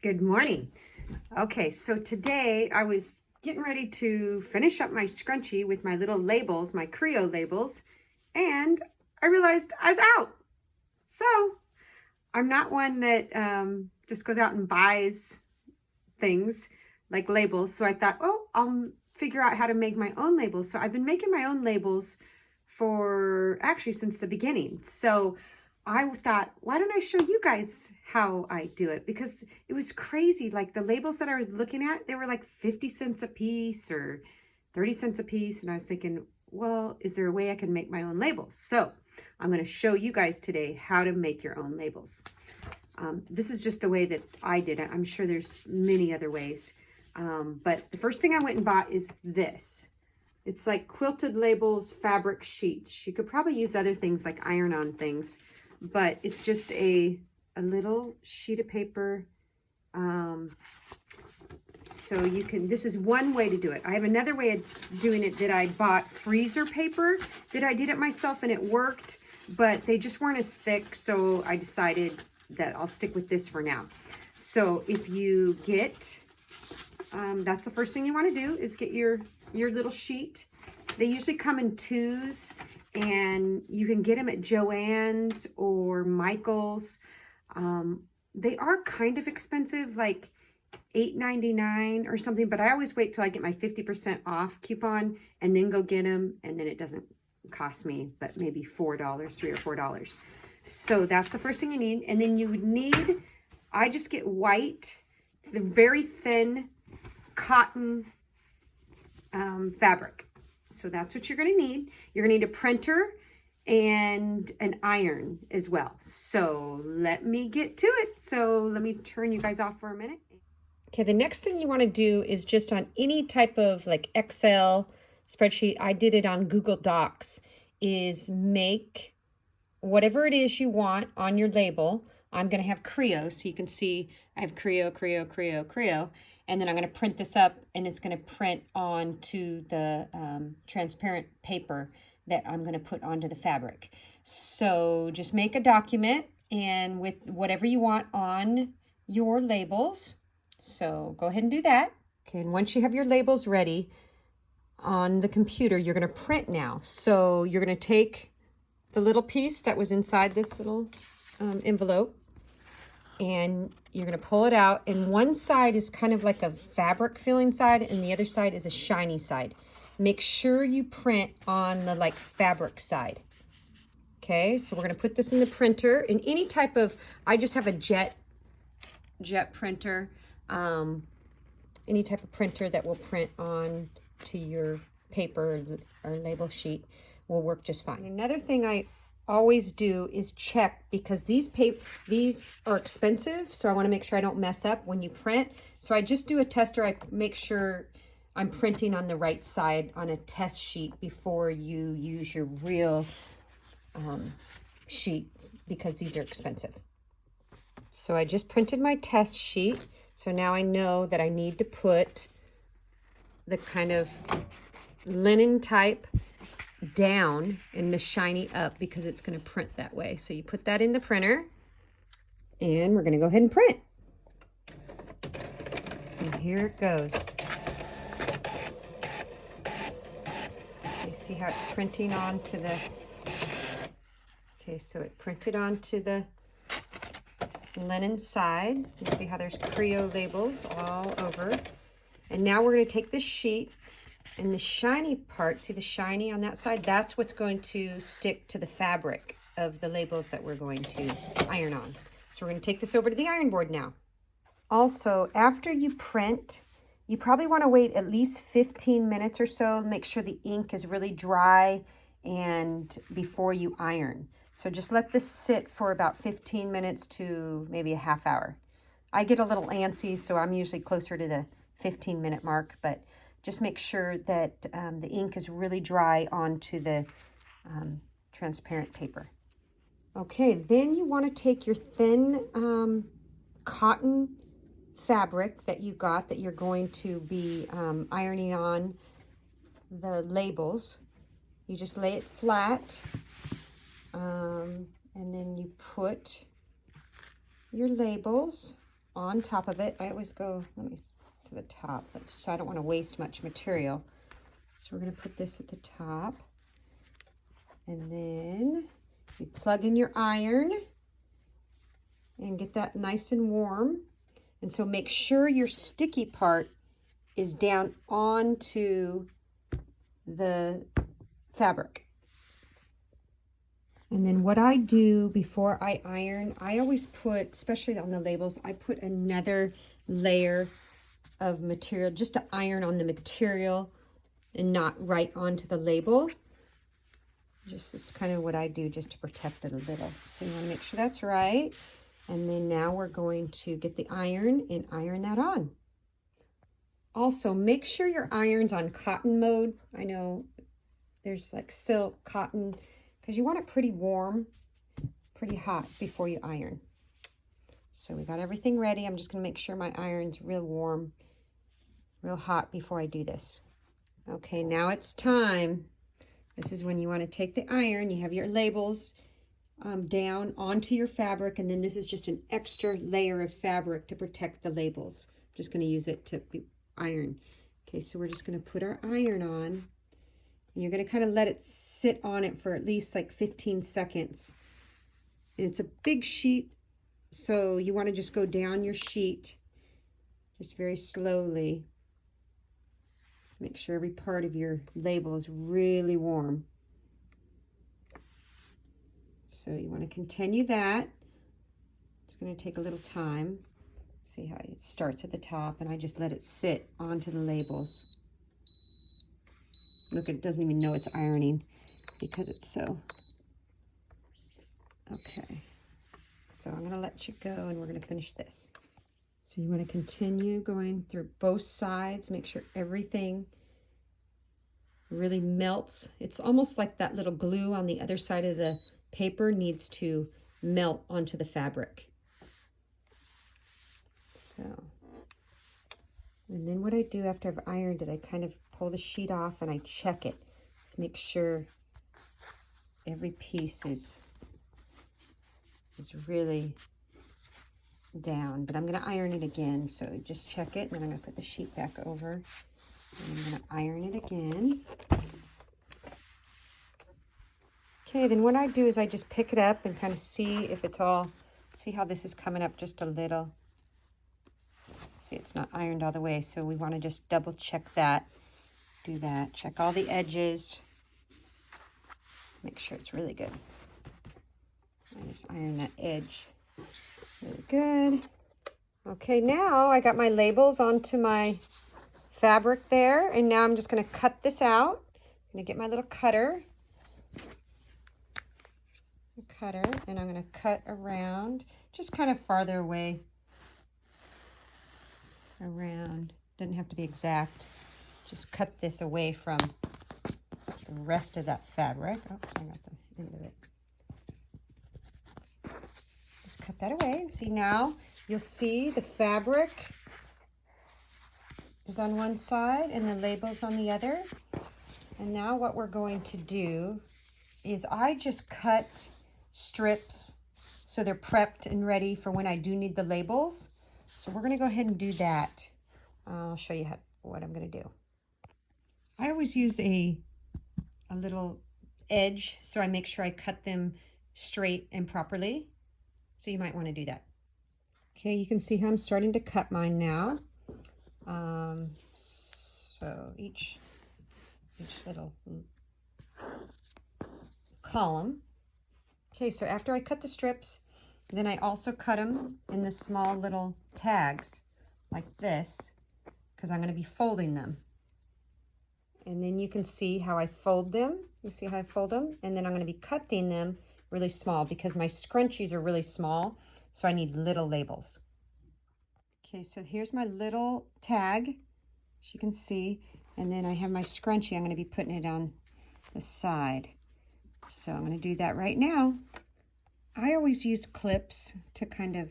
Good morning. Okay, so today I was getting ready to finish up my scrunchie with my little labels, my CREO labels, and I realized I was out. So I'm not one that just goes out and buys things like labels. So I thought, oh, I'll figure out how to make my own labels. So I've been making my own labels for actually since the beginning. So I thought, why don't I show you guys how I do it? Because it was crazy. Like the labels that I was looking at, they were like 50 cents a piece or 30 cents a piece. And I was thinking, well, is there a way I can make my own labels? So I'm going to show you guys today how to make your own labels. This is just the way that I did it. I'm sure there's many other ways. But the first thing I went and bought is this. It's like quilted labels, fabric sheets. You could probably use other things like iron-on things, but it's just a little sheet of paper. So you can, this is one way to do it. I have another way of doing it that I bought freezer paper that I did it myself and it worked, but they just weren't as thick. So I decided that I'll stick with this for now. So if you get, that's the first thing you want to do is get your little sheet. They usually come in twos and you can get them at Joann's or Michael's. They are kind of expensive, like $8.99 or something, but I always wait till I get my 50% off coupon and then go get them, and then it doesn't cost me but maybe $4, $3 or $4. So that's the first thing you need. And then you would need, I just get white, the very thin cotton fabric. So that's what you're going to need. You're going to need a printer and an iron as well. So let me get to it. So let me turn you guys off for a minute. Okay, the next thing you want to do is just on any type of like Excel spreadsheet, I did it on Google Docs, is make whatever it is you want on your label. I'm going to have CREO, so you can see I have CREO, CREO, CREO, CREO. And then I'm going to print this up, and it's going to print onto the transparent paper that I'm going to put onto the fabric. So just make a document and with whatever you want on your labels. So go ahead and do that. Okay, and once you have your labels ready on the computer, you're going to print now. So you're going to take the little piece that was inside this little envelope, and you're going to pull it out, and one side is kind of like a fabric filling side and the other side is a shiny side. Make sure you print on the like fabric side. Okay, so we're going to put this in the printer, in any type of, I just have a jet printer, any type of printer that will print on to your paper or label sheet will work just fine. Another thing I always do is check, because these are expensive, so I want to make sure I don't mess up when you print. So I just do a tester. I make sure I'm printing on the right side on a test sheet before you use your real sheet, because these are expensive. So I just printed my test sheet. So now I know that I need to put the kind of linen type down and the shiny up, because it's going to print that way. So you put that in the printer, and we're going to go ahead and print. So here it goes. You see how it's printing onto the, okay, so it printed onto the linen side. You see how there's CREO labels all over. And now we're going to take this sheet, and the shiny part, see the shiny on that side? That's what's going to stick to the fabric of the labels that we're going to iron on. So we're going to take this over to the iron board now. Also, after you print, you probably want to wait at least 15 minutes or so. Make sure the ink is really dry and before you iron. So just let this sit for about 15 minutes to maybe a half hour. I get a little antsy, so I'm usually closer to the 15-minute mark, but just make sure that the ink is really dry onto the transparent paper. Okay, then you want to take your thin cotton fabric that you got, that you're going to be ironing on the labels. You just lay it flat, and then you put your labels on top of it. I always go, to the top, so I don't want to waste much material. So we're going to put this at the top. And then you plug in your iron and get that nice and warm. And so make sure your sticky part is down onto the fabric. And then what I do before I iron, I always put, especially on the labels, I put another layer of material just to iron on the material and not right onto the label. It's kind of what I do just to protect it a little. So you want to make sure that's right. And then now we're going to get the iron and iron that on. Also, make sure your iron's on cotton mode. I know there's like silk, cotton, because you want it pretty warm, pretty hot before you iron. So we got everything ready. I'm just going to make sure my iron's real warm, real hot before I do this. Okay, now it's time. This is when you want to take the iron. You have your labels down onto your fabric, and then this is just an extra layer of fabric to protect the labels. I'm just going to use it to iron. Okay, so we're just going to put our iron on, and you're going to kind of let it sit on it for at least like 15 seconds. And it's a big sheet, so you want to just go down your sheet just very slowly. Make sure every part of your label is really warm. So you want to continue that. It's going to take a little time. See how it starts at the top, and I just let it sit onto the labels. Look, it doesn't even know it's ironing because it's so... Okay. So I'm going to let you go, and we're going to finish this. So you want to continue going through both sides. Make sure everything really melts. It's almost like that little glue on the other side of the paper needs to melt onto the fabric. So, and then what I do after I've ironed it, I kind of pull the sheet off and I check it. Just make sure every piece is really down, but I'm going to iron it again. So just check it, and then I'm going to put the sheet back over, and I'm going to iron it again. Okay, then what I do is I just pick it up and kind of see if it's all, see how this is coming up just a little. See, it's not ironed all the way, so we want to just double check that. Do that, check all the edges. Make sure it's really good. I just iron that edge. Really good. Okay, now I got my labels onto my fabric there, and now I'm just going to cut this out. I'm going to get my little cutter, and I'm going to cut around, just kind of farther away. Around, doesn't have to be exact. Just cut this away from the rest of that fabric. Oops, I got the end of it. Just cut that away, and see, now you'll see the fabric is on one side and the labels on the other. And now what we're going to do is I just cut strips so they're prepped and ready for when I do need the labels. So we're going to go ahead and do that. I'll show you what I'm going to do. I always use a little edge, so I make sure I cut them straight and properly. So you might want to do that. Okay, you can see how I'm starting to cut mine now. So each little column. Okay, so after I cut the strips, then I also cut them in the small little tags like this, because I'm going to be folding them. And then you can see how I fold them. You see how I fold them? And then I'm going to be cutting them really small because my scrunchies are really small, so I need little labels. Okay, so here's my little tag, as you can see, and then I have my scrunchie. I'm going to be putting it on the side. So I'm going to do that right now. I always use clips to kind of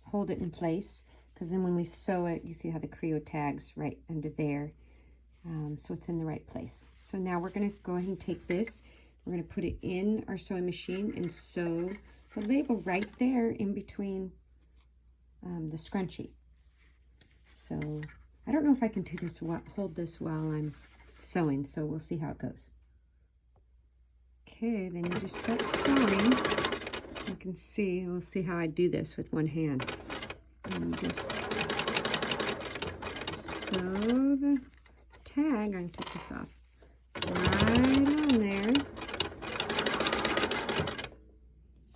hold it in place, because then when we sew it, you see how the CREO tag's right under there. So it's in the right place. So now we're going to go ahead and take this. We're going to put it in our sewing machine and sew the label right there in between the scrunchie. So I don't know if I can do this, hold this while I'm sewing, so we'll see how it goes. Okay, then you just start sewing. You can see, we'll see how I do this with one hand. And just sew the tag, I'm going to take this off, right on there.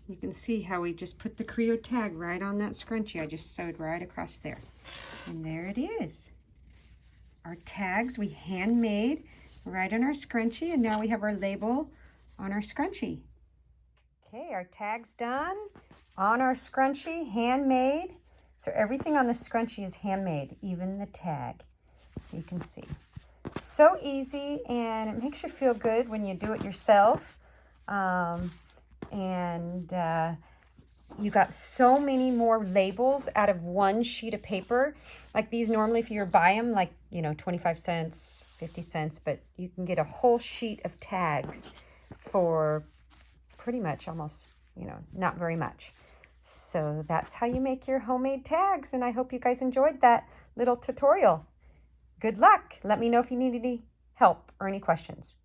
You can see how we just put the CREO tag right on that scrunchie. I just sewed right across there. And there it is. Our tags we handmade right on our scrunchie, and now we have our label on our scrunchie. Okay, our tag's done on our scrunchie, handmade. So everything on the scrunchie is handmade, even the tag. So you can see. It's so easy, and it makes you feel good when you do it yourself. You got so many more labels out of one sheet of paper. Like these, normally if you buy them, like, 25 cents, 50 cents, but you can get a whole sheet of tags for pretty much almost, not very much. So that's how you make your homemade tags, and I hope you guys enjoyed that little tutorial. Good luck. Let me know if you need any help or any questions.